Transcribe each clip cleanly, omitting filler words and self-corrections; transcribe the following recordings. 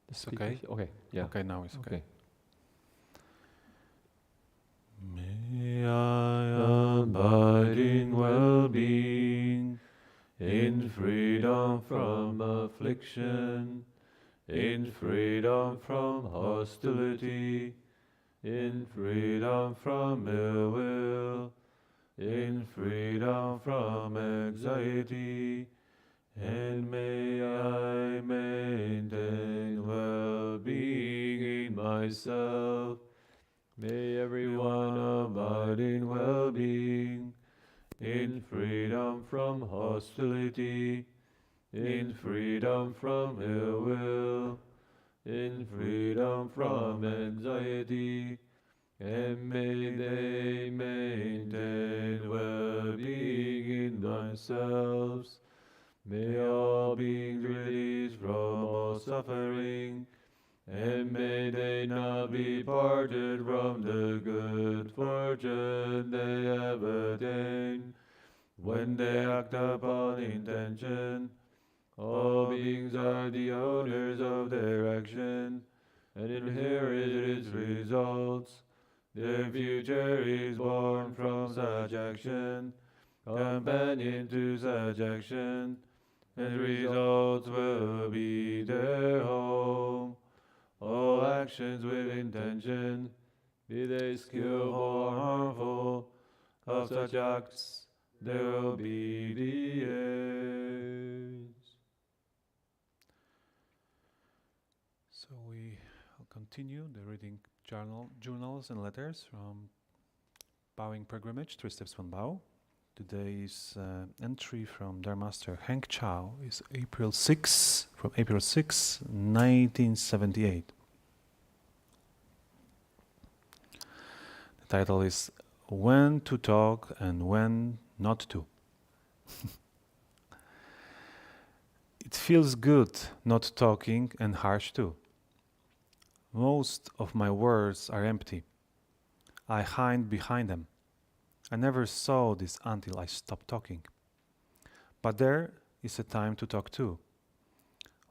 It's okay? Okay, yeah. Okay, now it's okay. Okay. May I abide in well-being, in freedom from affliction, in freedom from hostility, in freedom from ill will, in freedom from anxiety, and may I maintain well-being in myself. May everyone abide in well-being, in freedom from hostility, in freedom from ill will, in freedom from anxiety, and may they maintain well-being in themselves. May all beings release from all suffering, and may they not be parted from the good fortune they have attained. When they act upon intention, all beings are the owners of their action, and inherit its results. Their future is born from such action, companion to such action, and results will be their home. All actions with intention, be they skillful or harmful, of such acts there will be the ends. So we will continue the reading journals and letters from Bowing Pilgrimage, 3 Steps One Bow. Today's entry from Dharma Master Heng Chau is from April 6, 1978. The title is When to Talk and When Not to. It feels good not talking and harsh too. Most of my words are empty. I hide behind them. I never saw this until I stopped talking. But there is a time to talk too.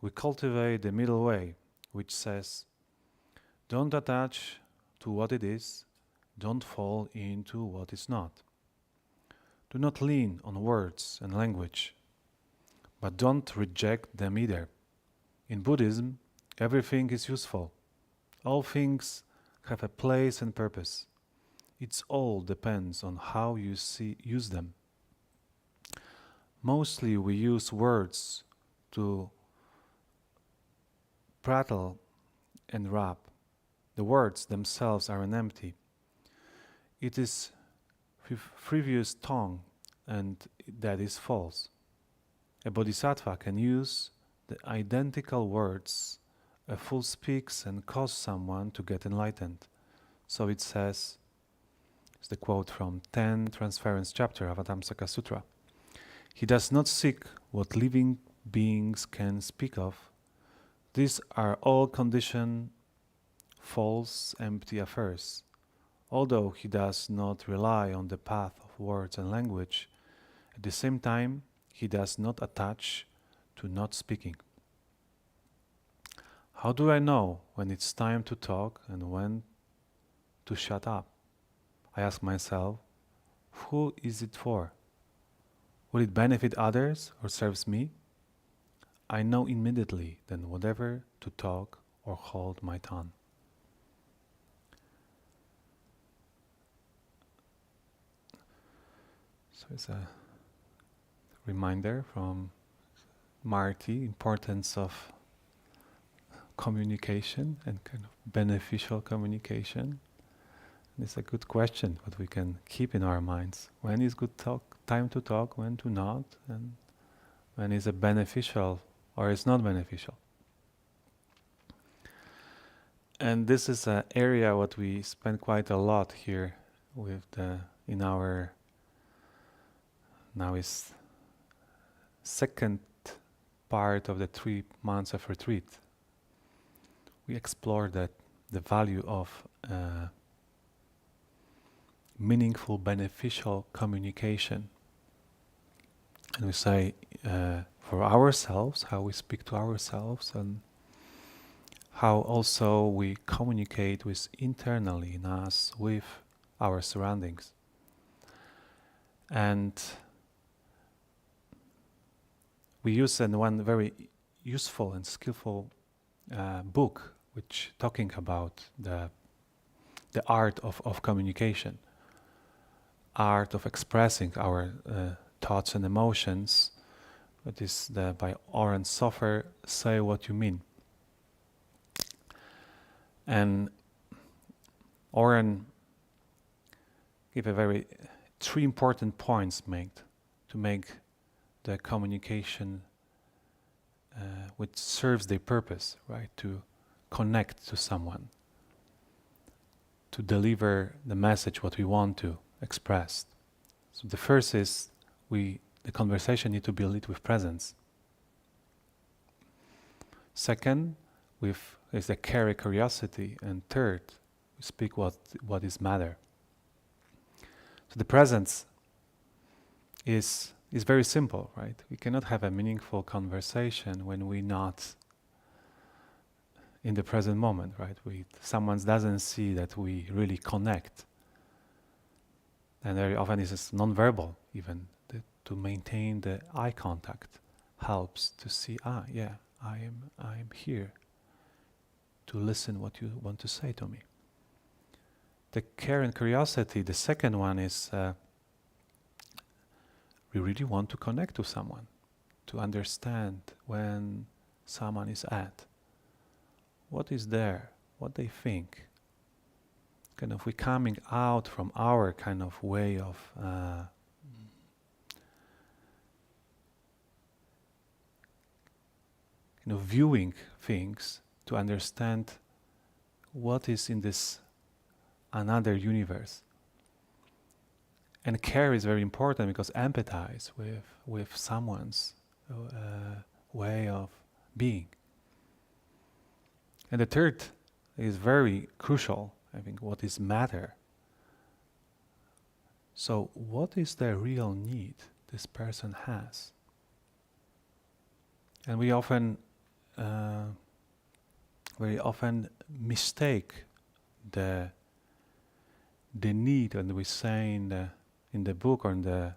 We cultivate the middle way, which says, don't attach to what it is, don't fall into what is not. Do not lean on words and language, but don't reject them either. In Buddhism, everything is useful. All things have a place and purpose. It all depends on how you use them. Mostly we use words to prattle and rap. The words themselves are an empty. It is frivolous tongue, and that is false. A bodhisattva can use the identical words a fool speaks and cause someone to get enlightened. So it says, it's the quote from 10 Transference chapter of Avatamsaka Sutra. He does not seek what living beings can speak of. These are all conditioned, false, empty affairs. Although he does not rely on the path of words and language, at the same time, he does not attach to not speaking. How do I know when it's time to talk and when to shut up? I ask myself, who is it for? Will it benefit others or serves me? I know immediately then whatever to talk or hold my tongue. So it's a reminder from Marty, importance of communication and kind of beneficial communication. And it's a good question what we can keep in our minds. When is good time to talk, when to not, and when is it beneficial or is not beneficial. And this is an area what we spend quite a lot here with in our now is second part of the 3 months of retreat. We explore that the value of meaningful, beneficial communication. And we say for ourselves, how we speak to ourselves and how also we communicate with internally in us with our surroundings. And we use one very useful and skillful book which talking about the art of communication, art of expressing our thoughts and emotions. It is by Oren Sofer, Say What You Mean. And Oren gave three important points made to make the communication which serves their purpose, right? To connect to someone, to deliver the message what we want to express. So the first is the conversation need to be lit with presence. Second, is the care and curiosity, and third, we speak what is matter. So the presence is very simple, right? We cannot have a meaningful conversation when we're not in the present moment, right? Someone doesn't see that we really connect. And very often it's non-verbal even, to maintain the eye contact helps to see, I am here to listen what you want to say to me. The care and curiosity, the second one is we really want to connect to someone, to understand when someone is at, what is there, what they think. Kind of we coming out from our kind of way of viewing things to understand what is in this another universe. And care is very important because empathize with someone's way of being. And the third is very crucial, I think, what is matter. So what is the real need this person has? And we very often mistake the need, and we say in the book or in the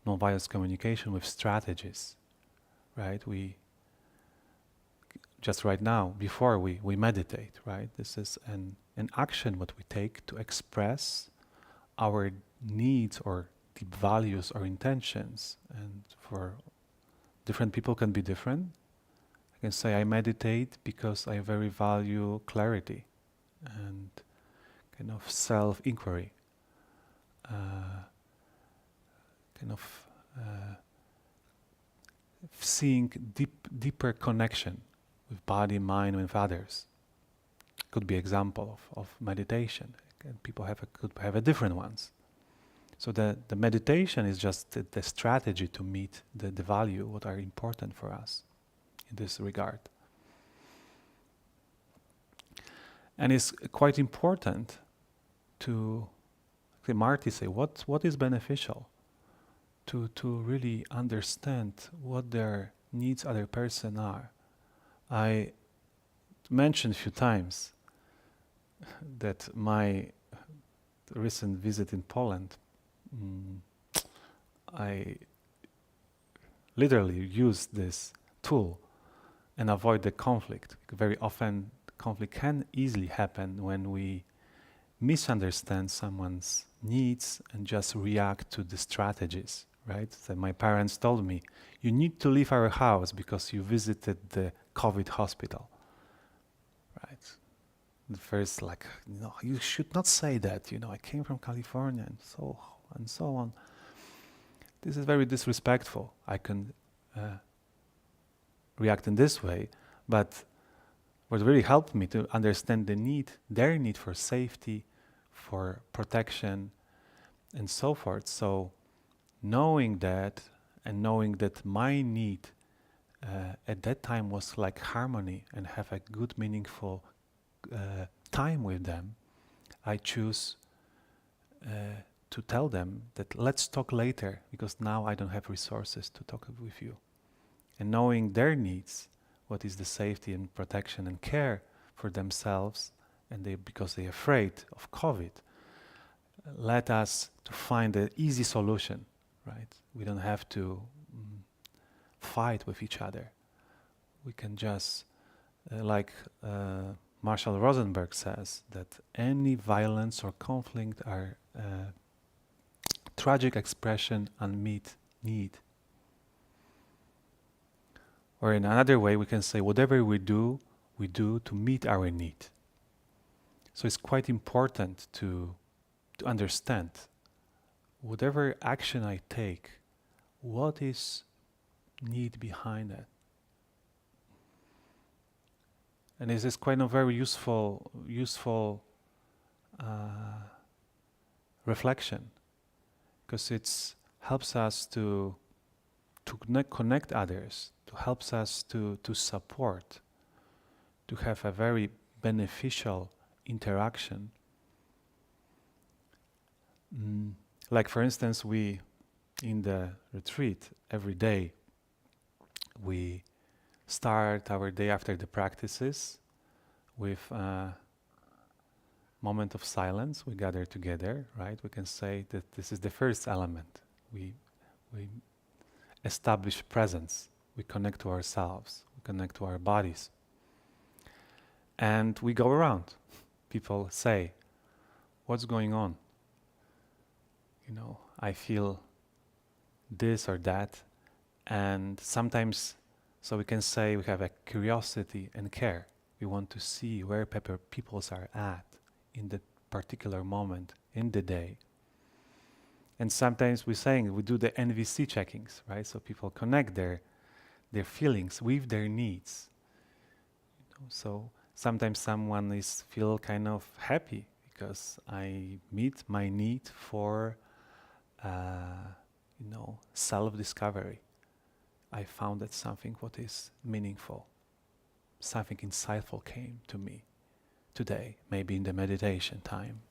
non-violence communication, with strategies, right? We just right now, before we meditate, right? This is an action what we take to express our needs or deep values or intentions. And for different people can be different. I can say I meditate because I very value clarity and kind of self-inquiry, seeing deeper connection with body, mind, with others. Could be example of meditation. And people could have different ones. So the meditation is just the strategy to meet the value, what are important for us in this regard. And it's quite important to, Marty say, what is beneficial to really understand what their needs other person are. I mentioned a few times that my recent visit in Poland, I literally used this tool and avoid the conflict. Very often conflict can easily happen when we misunderstand someone's needs and just react to the strategies, right? So my parents told me, you need to leave our house because you visited the COVID hospital, right? The first, you should not say that, I came from California and so on. This is very disrespectful. I can react in this way, but what really helped me to understand their need for safety, for protection, and so forth. So knowing that, and knowing that my need at that time was like harmony and have a good, meaningful time with them, I choose to tell them that let's talk later because now I don't have resources to talk with you. And knowing their needs, what is the safety and protection and care for themselves, and because they're afraid of COVID, let us to find an easy solution, right? We don't have to fight with each other. We can just, like Marshall Rosenberg says, that any violence or conflict are tragic expression unmet need. Or in another way, we can say whatever we do to meet our need. So it's quite important to understand whatever action I take, what is need behind it. And this is quite a very useful reflection, because it helps us to connect others, to helps us to support, to have a very beneficial interaction. Like for instance, we in the retreat every day we start our day after the practices with a moment of silence. We gather together, right? We can say that this is the first element. We establish presence. We connect to ourselves. We connect to our bodies. And we go around. People say, what's going on? You know, I feel this or that. And sometimes, so we can say we have a curiosity and care. We want to see where people are at in the particular moment in the day. And sometimes we do the NVC checkings, right? So people connect their feelings with their needs. You know, so sometimes someone feel kind of happy because I meet my need for, self-discovery. I found that something what is meaningful, something insightful came to me today, maybe in the meditation time,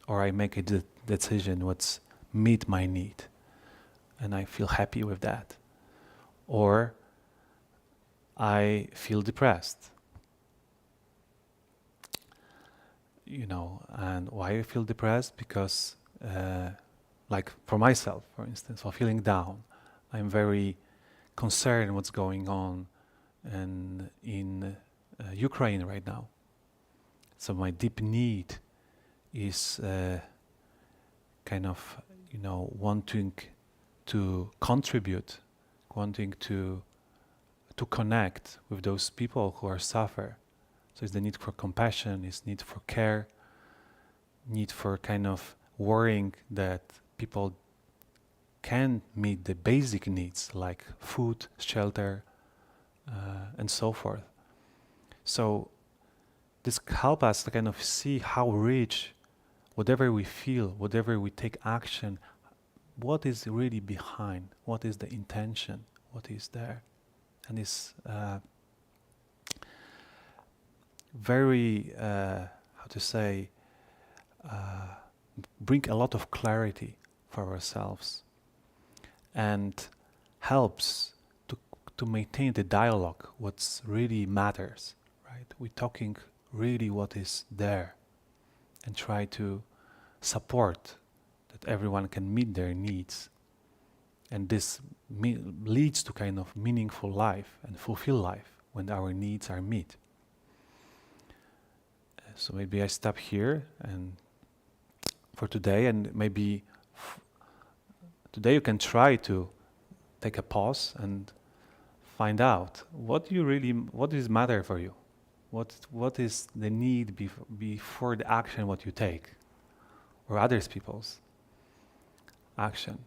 or I make a decision what's meet my need, and I feel happy with that. Or I feel depressed. You know, and why I feel depressed? Because, like for myself, for instance, or feeling down, I'm very concerned what's going on in Ukraine right now. So my deep need is kind of, wanting to contribute, wanting to connect with those people who are suffer. So it's the need for compassion, it's need for care, need for kind of worrying that people can meet the basic needs like food, shelter, and so forth. So this helps us to kind of see how rich, whatever we feel, whatever we take action, what is really behind, what is the intention, what is there. And it's very, bring a lot of clarity for ourselves and helps to maintain the dialogue, what's really matters, right? We're talking really what is there and try to support that everyone can meet their needs. And this leads to kind of meaningful life and fulfilled life when our needs are met. So maybe I stop here and for today, and maybe today you can try to take a pause and find out what is matter for you, what is the need before the action what you take, or others people's action,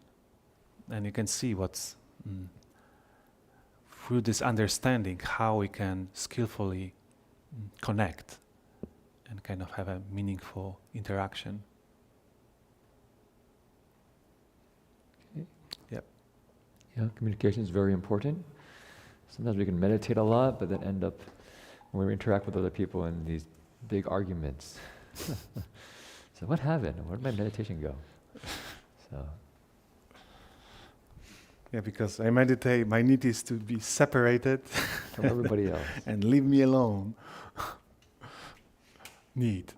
and you can see what's through this understanding how we can skillfully connect and kind of have a meaningful interaction. Okay. Yep. Yeah, communication is very important. Sometimes we can meditate a lot, but then end up when we interact with other people in these big arguments. So what happened? Where did my meditation go? So. Yeah, because I meditate, my need is to be separated from everybody else and leave me alone. need.